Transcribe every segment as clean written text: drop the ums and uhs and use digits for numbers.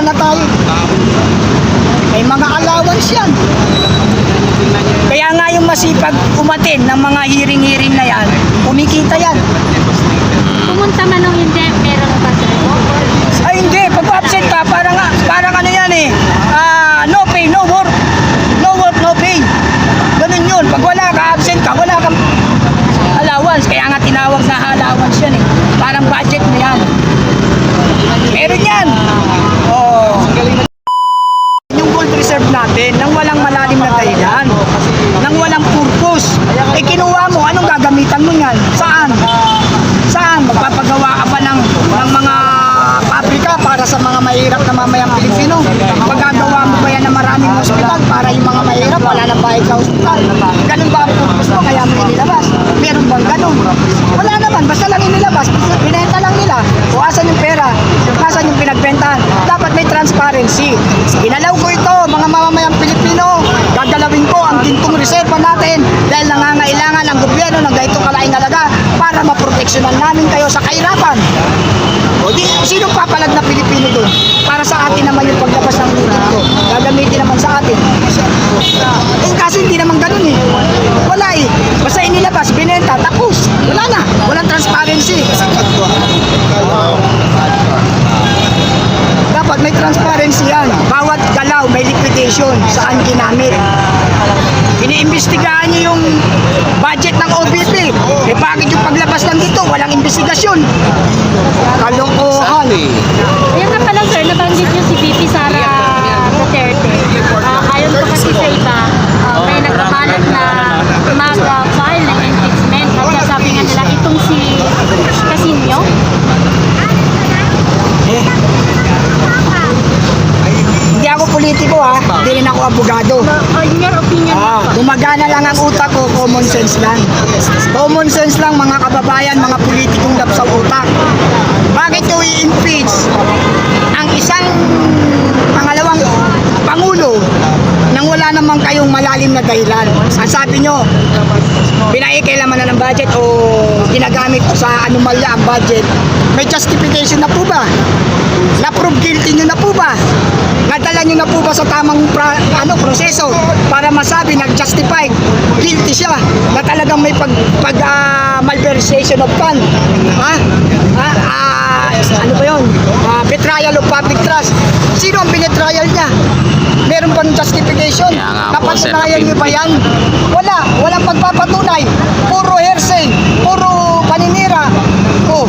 na tayo. May mga allowance yan. Kaya nga yung masipag umatin ng mga hearing-hearing na yan, kumikita yan. Pumunta man o hindi, meron ba sir? Ay hindi, pag absent ka, parang ano yan eh, no pay, no work. No work, no pay. Ganun yun. Pag wala ka, absent ka, wala kang allowance. Kaya nga tinawag na allowance yan eh. Parang budget mo yan. Meron yan. Oh. Yung gold reserve natin, nang walang malalim na dahilan, nang walang purpose, eh kinuha mo, anong gagamitan mo yan? Saan? Saan? Magpapagawa ka pa ng mga pabrika para sa mga mahirap na mamayang Pilipino? Magagawa mo ba yan ng maraming hospital para yung mga mahirap wala nang bayad sa hospital? Ganun ba ang purpose mo? Kaya mo inilabas? Meron bang ganun? Wala naman, basta lang inilabas. Binenta lang nila. O asan yung pera? Asan yung pinagbentahan? Dapat may transparency. Inalaw ko ito, mga mamamayang Pilipino. Gagalawin ko ang gintong reserva natin dahil nangangailangan ang gobyerno ng ganitong kalaing halaga para maproteksyonan namin kayo sa kahirapan. O di, sino papalag na Pilipino doon? Para sa atin naman yung paglabas ng ulit ko. Gagamitin naman sa atin. Eh kasi hindi naman ganun eh. Wala eh. Basta inilabas, binenta, tapos. Wala na. Walang transparency. Dapat may transparency yan. Bawat galaw may liquidation. Saan ginamit? Iniimbestigahan nyo yung budget ng OBP. Eh bakit yung paglabas ng dito? Walang investigasyon. Kalokohan. Ayan nga pala sir, nabanggit niyo si VP Sara Duterte. Ayon po kasi sa iba, may nagpapalat na mag-file ng impeachment. At sabi nga nila, itong si Casino. Hindi ako politiko ha, hindi rin ako abogado. In your opinion, Gumagana lang ang utak ko, common sense lang. Common sense lang mga kababayan, mga politikong lap sa utak. Bakit nyo i-impeach ang isang pangalawang pangulo nang wala namang kayong malalim na dahilan? Ang sabi nyo, pinaikilaman na ng budget o ginagamit sa anomalya ang budget. May justification na po ba? Na-prove guilty nyo na po ba? Nadala nyo na po ba sa tamang proseso para masabi nag-justify guilty siya na talagang may malversation of fund? Ano ba yun? Betrayal of public trust. Sino ang pinetrial niya? Meron bang justification? Napatunayan nyo ba yan? Wala. Walang pagpapatunay. Puro hearsay. Puro paninira.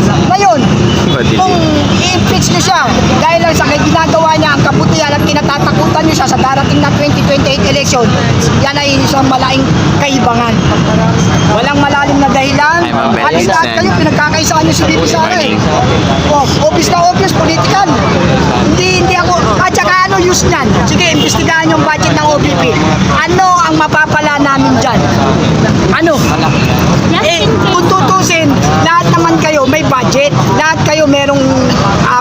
Ngayon, kung i-impeach nyo siya dahil lang sa ginagawa niya ang kabutihan at kinatatakutan nyo siya sa darating na 2028 election, yan ay isang malaking kaibangan. Walang malalim na dahilan. Alis lahat kayo, pinagkakaisaan nyo si VP Sara eh. Obvious na obvious, political. Hindi ako, at saka ano use niyan? Sige, imbestigahan yung budget ng OBP. Ano ang mapapala namin dyan? Ano? Kung tutusin, lahat naman kayo may budget. Lahat kayo merong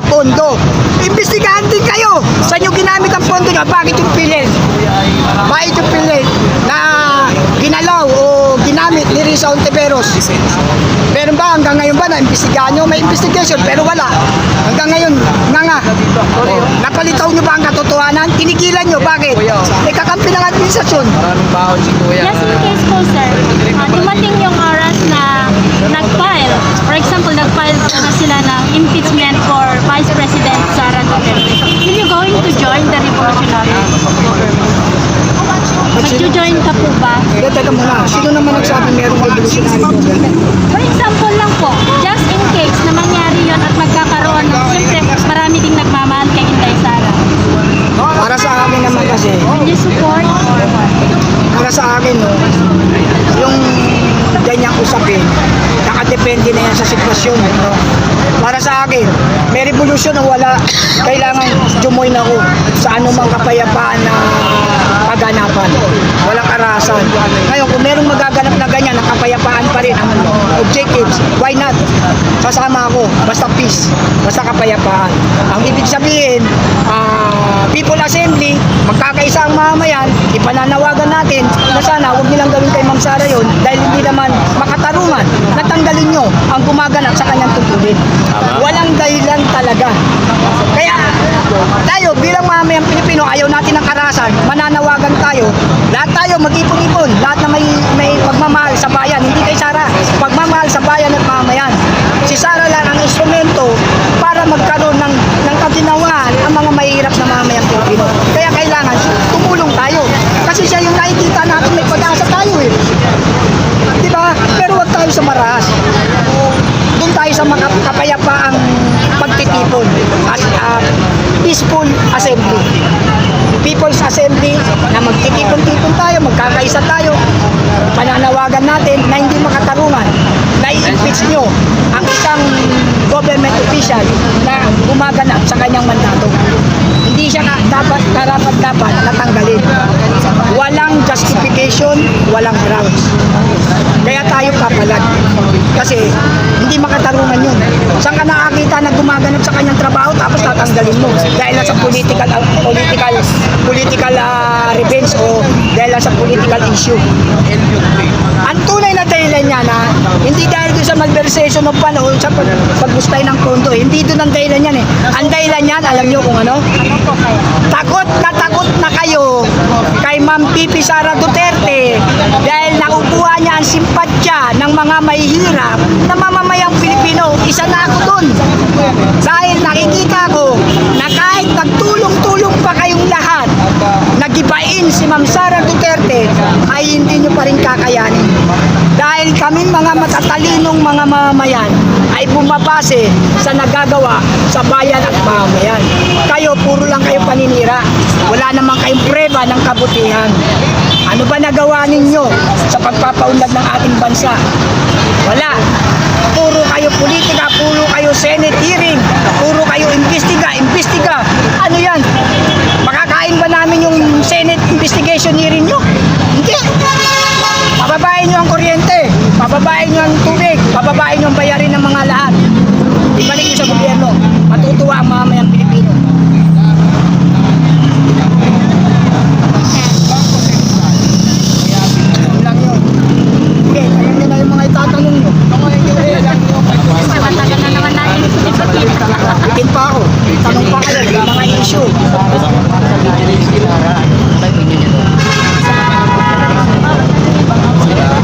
pondo. Imbestigahan din kayo. Saan nyo ginamit ang pondo nyo? Bakit yung pilit? Bakit yung pilit na ginalaw o ginamit ni Risa Ontiveros? Meron ba hanggang ngayon ba na imbestigahan nyo? May investigation pero wala. Hanggang ngayon, napalitaw nyo ba ang katotohanan? Tinigilan nyo. Bakit? Kakampi ng administrasyon. just in case po sir, dumating yung oras na nag-file. For example, nag-file po na sila ng impeachment for Vice President Sara Duterte. Will you going to join the revolutionary government? Mag-join ka po ba? Teka muna, sino naman nagsabi merong revolutionary government? For example lang po, just in case na mangyari yun at magkakaroon ng, siyempre, marami ding nagmamahal kay Inday Sara. Para sa akin naman kasi, Will you support or what? para sa akin, yung ganyang usapin, nakadepende na yan sa sitwasyon. Para sa akin, may revolusyon o wala, kailangan jumoin ako sa anumang kapayapaan na kaganapan. Walang arasan. Ngayon, kung merong magaganap na ganyan, ang kapayapaan pa rin ang objectives, why not? Sasama ako, basta peace, basta kapayapaan. Ang ibig sabihin, People Assembly, magkakaisa ang mamayan, ipananawagan natin na sana huwag nilang gawin kay Ma'am Sara yun dahil hindi naman makatarungan. Natanggalin nyo ang gumaganap sa kanyang tungkulin. Walang dahilan talaga. Kaya tayo bilang mamayang Pilipino, ayaw natin ng karahasan, mananawagan tayo, lahat tayo mag-ipon-ipon, lahat na may pagmamahal sa bayan, hindi kay Sara, pagmamahal sa bayan at mamayan. Si Sara lang ang instrumento para magkaroon ng kaginawaan ang mga mahirap na mamayang Pilipino. Kaya kailangan tumulong tayo. Kasi siya yung nakikita natin may pag-asa tayo eh. Di ba? Pero wag tayo sa marahas. Doon tayo sa mga kapayapaang pagtitipon as peaceful assembly. People's Assembly na magtitipon-tipon tayo, magkakaisa tayo, pananawagan natin na hindi makatarungan, na i-impeach nyo ang isang government official na gumaganap sa kanyang mandato. Hindi siya dapat natanggalin. Walang justification, walang grounds. Kaya tayo papalag. Kasi hindi makatarungan yun. Saan ka nakakita na gumaganap sa kanyang trabaho tapos tatanggalin mo dahil sa political revenge o dahil sa political issue. Ang tunay na dahilan niya na hindi dahil doon sa malversation of fund o sa pagbustay ng pondo, hindi doon ang dahilan niyan eh. Ang dahilan niyan, alam niyo kung ano? Takot na kayo kay Ma'am Pipi Sara Duterte dahil nakukuha niya ang simpatsya ng mga mahihirap na mamamayang Pilipino. Isa na ako doon. Dahil nakikita ko na kahit nagtulong-tulong pa kayong lahat, nagibain si Ma'am Sara Duterte, ay hindi nyo pa rin kakayanin. Dahil kaming mga matatalinong mga mamamayan ay bumabase sa nagagawa sa bayan at mamamayan. Kayo, puro lang kayo paninira. Wala namang kayong preba ng kabutihan. Ano ba nagawa ninyo sa pagpapaunlad ng ating bansa? Wala. Puro kayo politika, puro kayo Senate hearing, puro kayo imbestiga. Ano yan? Makakain ba namin yung Senate investigation hearing nyo? Hindi. Pababain nyo ang kuryente, pababain nyo ang tubig, pababain nyo ang bayarin ng mga lahat. Ibalik nyo sa gobyerno. Matutuwa ang mamayang Pilipino. Yun lang yun. Okay, alam nyo na yung mga itatanong nyo. Matagal na naman natin Itin pa ako. Tanong pa kayo yung mga issue.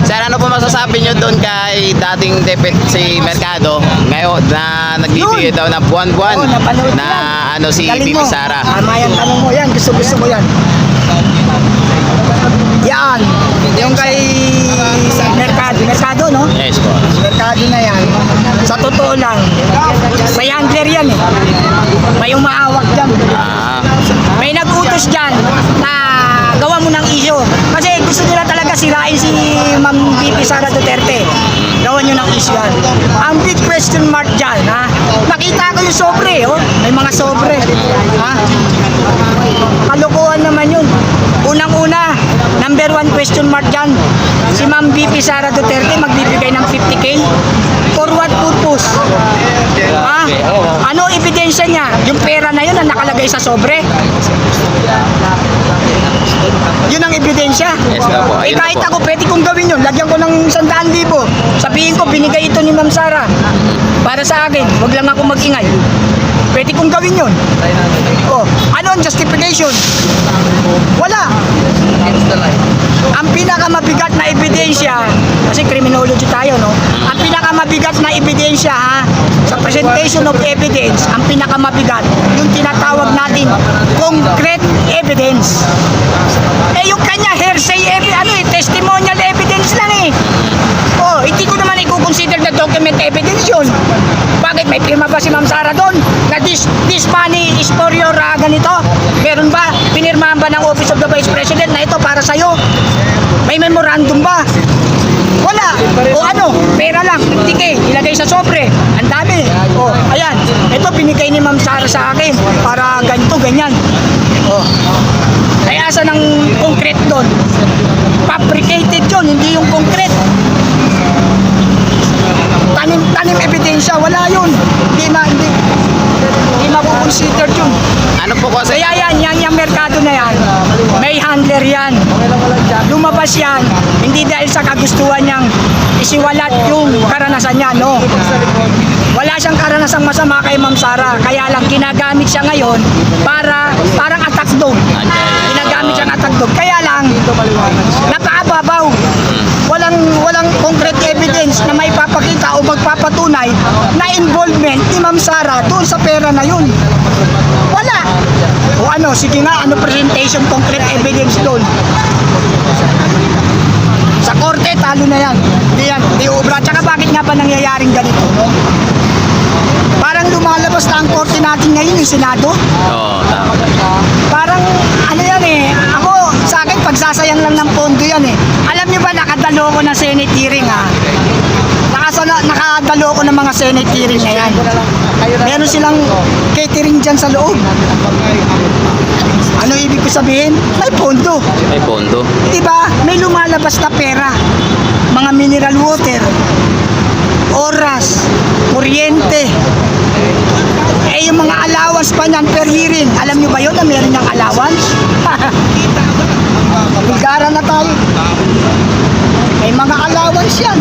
Sir, ano po masasabi nyo doon kay dating si Mercado ngayon na nagbibigay daw ng buwan-buwan Oo, napanood na yan. ano si Galing Bibi mo. Sara? Tama yan, tanong mo yan. Gusto ko yan. Yan. Yung kay Mercado, no? Yes po. Mercado na yan. Sa totoo lang, may handler yan eh. May umaawak dyan. Ah, May nag-utos dyan na gawa mo ng issue. Kasi gusto nila talaga sirain si Ma'am Pipi Sara Duterte. Gawa nyo ng issue yan. Ang big question mark dyan, ha? Nakita ko yung sobre, oh. May mga sobre. Ha? Kalokohan naman yun. Unang-una, number one question mark dyan. Si Ma'am Pipi Sara Duterte magbibigay ng 50K. For what purpose? Ha? Ano ebidensya niya? Yung pera na yun na nakalagay sa sobre? Yun ang ebidensya. Yes na po. Eh Ayun na kahit po. ako, pwede kong gawin yun. Lagyan ko ng 100,000. Sabihin ko, binigay ito ni Ma'am Sara. Para sa akin, wag lang ako mag-ingay. Pwede kong gawin yun. Oh, ano ang justification? Wala. Ang pinakamabigat na ebidensya, kasi criminology tayo, no? Ang pinakamabigat na ebidensya, ha? Sa presentation of evidence, ang pinakamabigat, yung tinatawag natin concrete evidence. Eh, yung kanya hearsay testimonial evidence lang eh. Oh, hindi ko naman i-consider na document evidence yun. Bakit? May firma ba si Ma'am Sara doon? Na this money is for your ganito? Meron ba? Pinirmahan ba ng Office of the Vice President na ito para sa'yo? May memorandum ba? Wala. O ano? Pera lang. Tike. Ilagay sa sobre. Ang dami. O, ayan. Ito binigay ni Ma'am Sara sa akin para ganito, ganyan. O. Ay asa ng concrete doon? Fabricated yun, hindi yung concrete. tanim ebidensya, wala yun. Hindi makukonsider yun. Ano po kasi? Kaya yung merkado na yan, may handler yan. Lumabas yan, hindi dahil sa kagustuhan niyang isiwalat yung karanasan niya, no? Wala siyang karanasang masama kay Ma'am Sara, kaya lang ginagamit siya ngayon parang attack dog. Ginagamit siyang attack dog. Kaya lang, napakababaw. Walang concrete evidence na may papakita o magpapatunay na involvement ni Ma'am Sara doon sa pera na yun. Wala. O ano, sige nga, ano presentation concrete evidence doon? Sa korte, talo na yan. Hindi ubra. Tsaka bakit nga ba nangyayaring ganito? Parang lumalabas na ang korte natin ngayon, yung Senado. Oo, tama. Parang ano yan eh, ako sa akin pagsasayang lang ng pondo yan eh. Alam niyo ba nakadalo ko ng Senate hearing ha? Nakadalo ko ng mga Senate hearing na yan. Meron silang catering dyan sa loob. Ano ibig ko sabihin? May pondo. May pondo. Diba? May lumalabas na pera. Mga mineral water, oras, kuryente. Eh yung mga allowance pa niyan per hearing. Alam niyo ba yun na meron ng allowance? Bulgara na tayo. May mga allowance yan.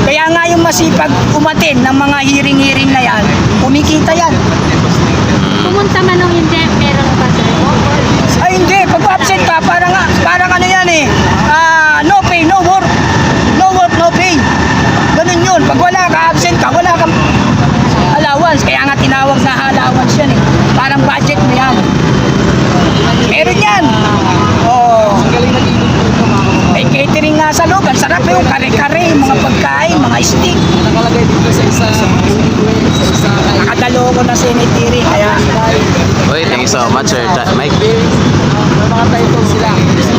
Kaya nga yung masipag umatin ng mga hearing-hearing na yan, kumikita yan. Pumunta man o hindi, meron pa sir. Ay hindi, pag absent ka, parang ano yan eh, no pay, no work. No work, no pay. Ganun yun. Pag wala ka, absent ka, wala kang allowance. Kaya nga tinawag na allowance yan eh. Parang budget mo yan. Meron yan. Oh. May catering nga sa loob. Ang sarap yung kare-kare, mga pagkain, mga steak. Nakalagay dito sa isa. Nakadalo ko na Senate hearing. Kaya, Uy, thank you so much, Sir Mike. Mga title sila.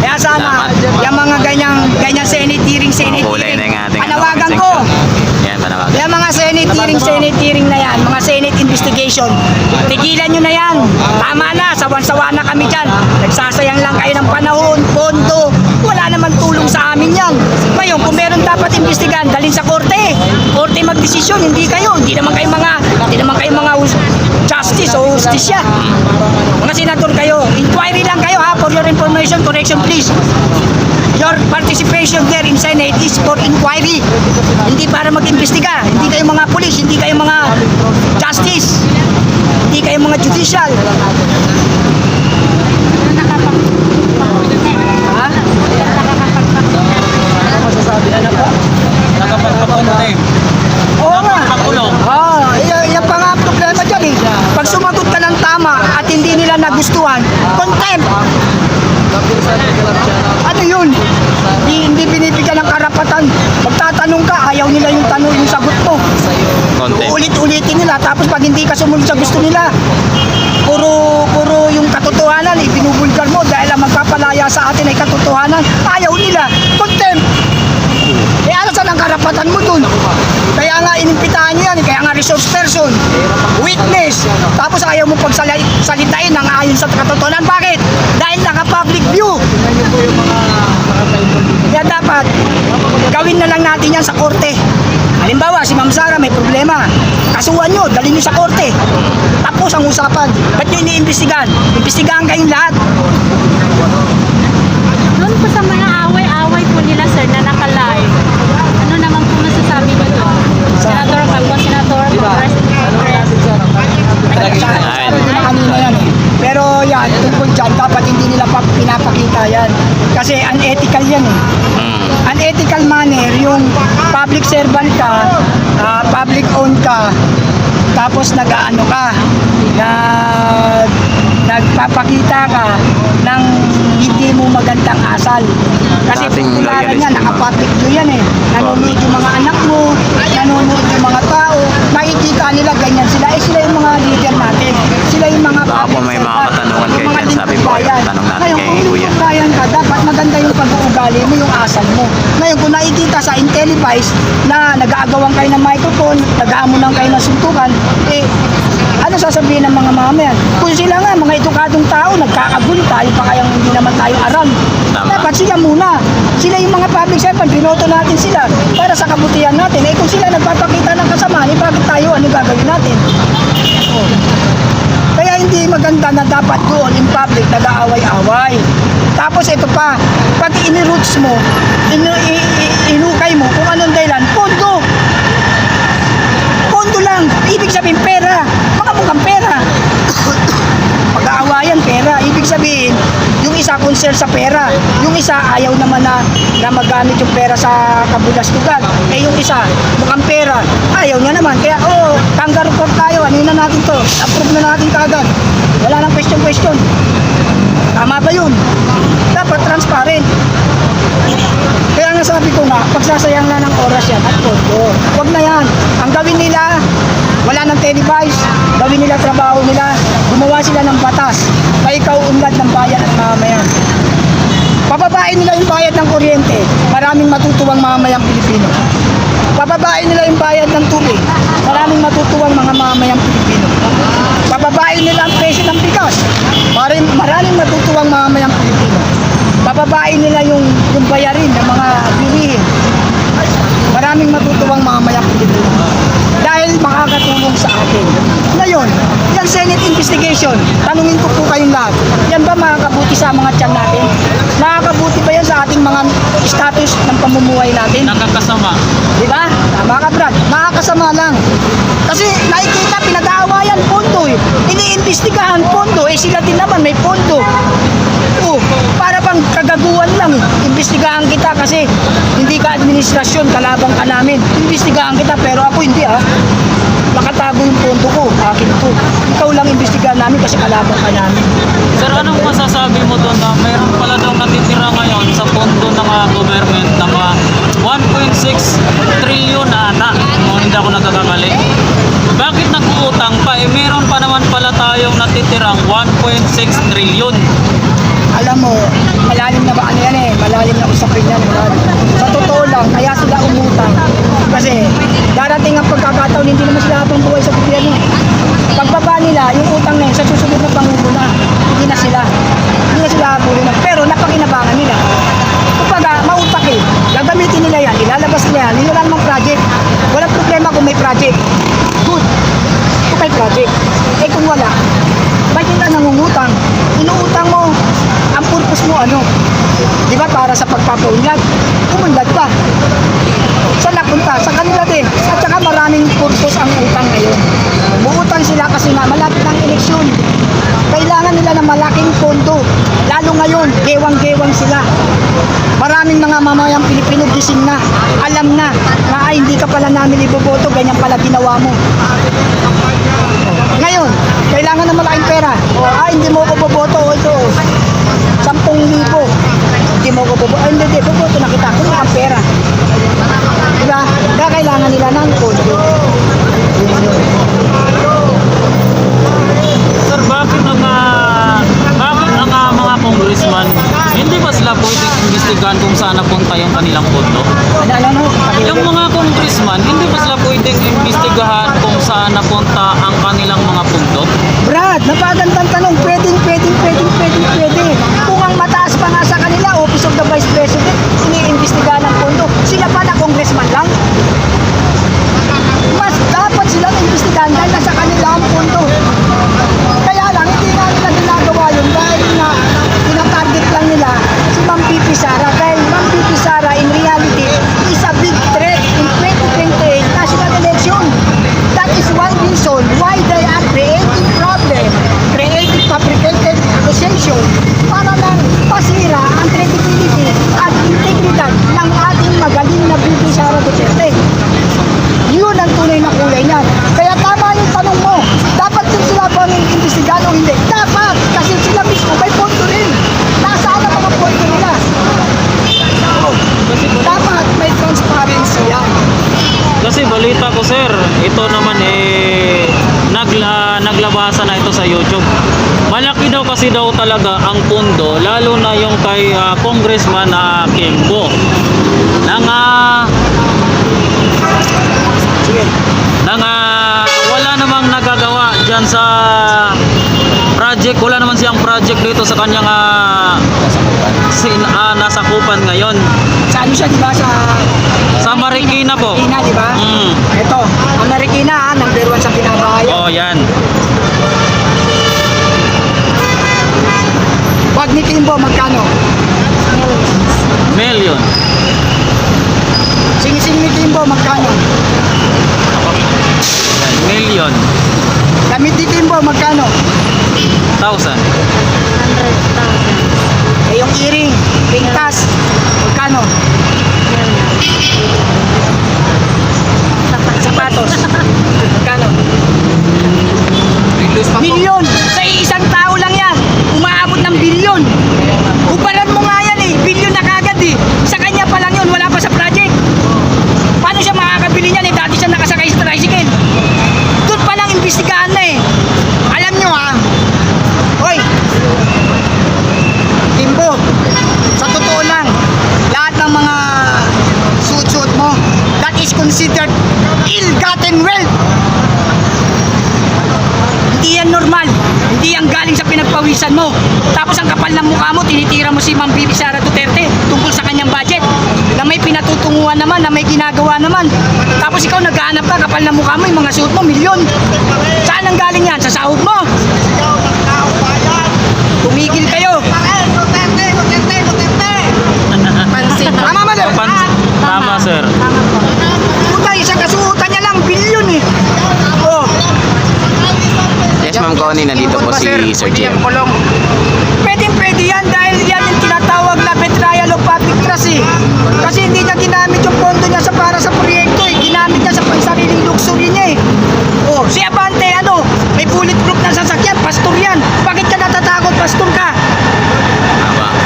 kaya sana, yung mga ganyang Senate hearing, Kulay na yung ating panawagan comment ko. section. Yan, panawagan. Yung mga Senate hearing na yan, mga Senate investigation, tigilan nyo na yan. Tama na, sawan-sawa na kami dyan. Nagsasayang lang kayo ng panahon, pondo. Wala naman tulong sa amin yan. Ngayon, kung meron dapat imbestigahan, dalhin sa korte. Korte magdesisyon, hindi kayo. Hindi naman kayo mga justice o justisya. Mga senador kayo, inquiry lang kayo ha, for your information, correction please. Your participation there in Senate is for inquiry. Hindi para mag-imbestiga. Hindi kayo mga pulis, hindi kayo mga justice. Hindi kayo mga judicial. Ha? Ano masasabi? Ano po? Nakapagpapunta Oo nga. Pakulong. Yan pa nga ang problema dyan eh. Pag sumagot ka ng tama at hindi nila nagustuhan, contempt. Ano yun? Hindi binibigyan ng karapatan. Magtatanong ka, ayaw nila yung sagot mo. Content. Ulit-ulitin nila, tapos pag hindi ka sumunod sa gusto nila, puro yung katotohanan, ibinubulgar mo dahil ang magpapalaya sa atin ay katotohanan. Ayaw nila. Contempt. Eh ano saan ang karapatan mo dun? Kaya nga inimpitahan nyo yan, kaya nga resource person, witness, tapos ayaw mo pagsalitain ng ayon sa katotohanan. Bakit? Dahil naka-public view. Kaya dapat, gawin na lang natin yan sa korte. Halimbawa, si Ma'am Sara may problema. Kasuhan nyo, dalhin nyo sa korte. Tapos ang usapan. Ba't nyo iniimbestigahan? Imbestigahan kayong lahat. Doon po sa mga away-away po nila sir na naka-live. Ano naman po masasabi niyo doon? Senator Pagbo, Senator, Congress. Sabi ko na kanina yan eh. Pero yan, tungkol dyan, dapat hindi nila pinapakita yan. Kasi unethical yan eh. Unethical manner, yung public servant ka, public owned ka, tapos nag-ano ka, nagpapakita ka ng hindi mo magandang asal. Kasi Dating popularan loyalist yan, yung mga- naka-public view yan eh. Nanonood yung mga anak mo, nanonood yung mga tao, nakikita nila ganyan sila. Eh sila yung mga leader natin. Sila yung mga Baka po may mga katanungan kayo dyan, sabi po kayo. Tanong natin Ngayon, kay kung Kuya. inuugayan ka, dapat maganda yung pag-uugali mo, yung asal mo. Ngayon, kung nakikita sa Intellivice na nag-aagawan kayo ng microphone, nag-aamunan kayo ng suntukan, eh, ano sasabihin ng mga mamayan? Kung sila nga, mga edukadong tao, nagkakagulo tayo pa kayang hindi naman tayo aral. Tama. Dapat sila muna. Sila yung mga public servant, binoto natin sila para sa kabutihan natin. Eh kung sila nagpapakita ng kasamaan, eh bakit tayo, ano gagawin natin? Oh. Kaya hindi maganda na dapat doon in public nag-aaway-away. Tapos ito pa, pag iniroots mo, inukay mo, kung anong dahilan, pondo. Pondo lang, ibig sabihin pera, baka mukhang pera. Pag-aawayan, pera. Ibig sabihin, yung isa concern sa pera, yung isa ayaw naman na magamit yung pera sa kabulastugan. Eh yung isa, mukhang pera, ayaw niya naman. Kaya, kangaroo court tayo, ano na natin to? Approve na natin kagad. Wala nang question. Tama ba yun? Dapat transparent. Kaya nga sabi ko nga, pagsasayang na ng oras yan at pondo. Huwag na yan. Ang gawin nila, wala nang televised, gawin nila trabaho nila, gumawa sila ng batas, na ikaw unlad ng bayan at mamayan. Pababain nila yung bayad ng kuryente, maraming matutuwang mamayang Pilipino. Pababain nila yung bayad ng tubig, maraming matutuwang mga mamayang Pilipino. Pababain nila ang presyo ng bigas, maraming matutuwang mamayang Pilipino. Pababain nila yung bayarin ng mga bilihin, maraming matutuwang mamayang Pilipino. Dahil makakatulong sa atin. Ngayon, yung Senate investigation, tanungin ko po kayong lahat, yan ba makakabuti sa mga tiyan natin? Nakakabuti ba yan sa ating mga status ng pamumuhay natin? Nakakasama. Di ba? Tama ka, Brad. Nakakasama lang. Kasi nakikita, pinag-aawayan, pondo eh. Iniimbestigahan, pondo. Eh sila din naman, may pondo. Para bang kagaguhan lang eh. Imbestigahan kita kasi hindi ka administrasyon, kalabang ka namin. Imbestigahan kita pero ako hindi ah. Nakatago yung pondo ko, akin to. Ikaw lang imbestigahan namin kasi kalabang ka namin. Sir, anong masasabi mo doon na mayroon pala daw natitira ngayon sa pondo ng government na 1.6 trillion na ata, kung hindi ako nagkakamali. Bakit nag-uutang pa? Eh, meron pa naman pala tayong natitirang 1.6 trillion. Alam mo, malalim na ba ano yan eh, malalim na usapin yan. Sa totoo lang, kaya sila umutang. Kasi darating ang pagkakataon, hindi naman sila habang buhay sa gobyerno. Pagbaba nila, yung utang na yun, sa susunod na Pangulo na, hindi na sila habulin na. Pero napakinabangan nila. Kumbaga, mautak eh. Gagamitin nila yan, ilalabas nila yan, hindi wala namang project. Walang problema kung may project. Good. Kung may project. Eh kung wala, bakit ka nangungutang? Inuutang mo, ang purpose mo ano? Di ba para sa pagpapaunlad? Umunlad pa. Saan napunta? Sa kanila din. At saka maraming purpose ang utang ngayon. Muutang sila kasi na malapit ng eleksyon. Kailangan nila ng malaking pondo. Lalo ngayon, gewang-gewang sila. Maraming mga mamayang Pilipino gising na. Alam na hindi ka pala namin iboboto, ganyan pala ginawa mo. Ngayon, kailangan ng malaking pera. Hindi mo ko boboto. Ito, 10,000. Hindi mo ko boboto. Hindi, boboto na kita. Kung ang pera. Diba? Kaya kailangan nila ng pondo. Sir, bakit ang mga congressman, hindi ba sila pwedeng imbestigahan kung saan napunta yung kanilang pondo? Ano? Yung mga congressman, hindi ba sila pwedeng imbestigahan kung saan napunta ang kanilang mga pondo? Brad, napagandang tanong. Pwede. Kung ang mataas pa nga sa kanila, Office of the Vice President, iniimbestigahan ng pondo. Sila pa na congressman lang. Mas dapat silang imbestigahan dahil nasa kanila ang pondo. Kaya lang, hindi nga nila ginagawa yun dahil na pinatarget lang nila si Ma'am Pipi Sara. Dahil Ma'am Pipi Sara, in reality, is a big threat in 2028 national election. That is one reason why they are creating problems ito sa YouTube. Malaki daw kasi daw talaga ang pundo, lalo na yung kay Congressman na Kimbo. Nang wala namang nagagawa dyan sa project, wala naman siyang project dito sa kanyang nasakupan ngayon. Sa ano siya, di ba? Sa Marikina po. Marikina, di ba? Mm. Ito, ang Marikina, number 1 sa pinakahayan. Oh, yan. Wag ni Kimbo, magkano? Million. Sing-sing ni Kimbo, magkano? Yan, million. Damit ni Kimbo, magkano? 1,000. 100,000. Eh, yung earring, ringkas, magkano? Sapatos, magkano? Milyon! Sa isang tao lang yan, umaabot ng bilyon. Ubaran mo nga yan eh, bilyon na kagad eh. Sa kanya pa lang yun, wala pa sa project. Paano siya makakabili niyan eh, dati siya nakasakay sa tricycle. Doon pa lang imbestigahan na eh. Alam nyo ha, hoy, Kimbo, sa totoo lang, lahat ng mga suot-suot mo, that is considered ill-gotten wealth. Hindi yan normal. Hindi yan galing sa pinagpawisan mo. Tapos ang kapal ng mukha mo, tinitira mo si Ma'am Bibi Sara Duterte tungkol sa kanyang budget. Na may pinatutunguhan naman, na may ginagawa naman. Tapos ikaw naghahanap ka, kapal ng mukha mo, yung mga suot mo, milyon. Saan ang galing yan? Sa sahod mo? Tumigil kayo. Tama ba, sir? Tama, sir. Tama po. Puta, isang kasuotan niya lang, bilyon eh. Oh. Yes, Ma'am Connie, nandito po si Sir Jim. Pwede yan dahil yan yung tinatawag na betrayal of public trust eh. Kasi hindi niya ginamit yung pondo niya para sa proyekto eh. Ginamit niya sa sariling luxury niya eh. Oh, si Abante ano, may bulletproof na sasakyan, pastor yan. Bakit ka natatakot, pastor ka?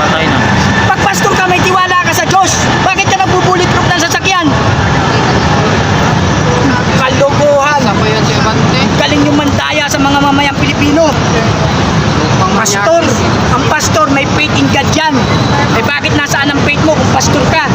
Patay na. Pag pastor ka, may tiwala ka sa Diyos. Bakit ka nagbu-bulletproof ng sasakyan? Kalokohan. Galing yung mandaya sa mga mamayang Pilipino. Pastor, ang pastor may faith in God yan. Eh bakit nasaan ang faith mo kung pastor ka?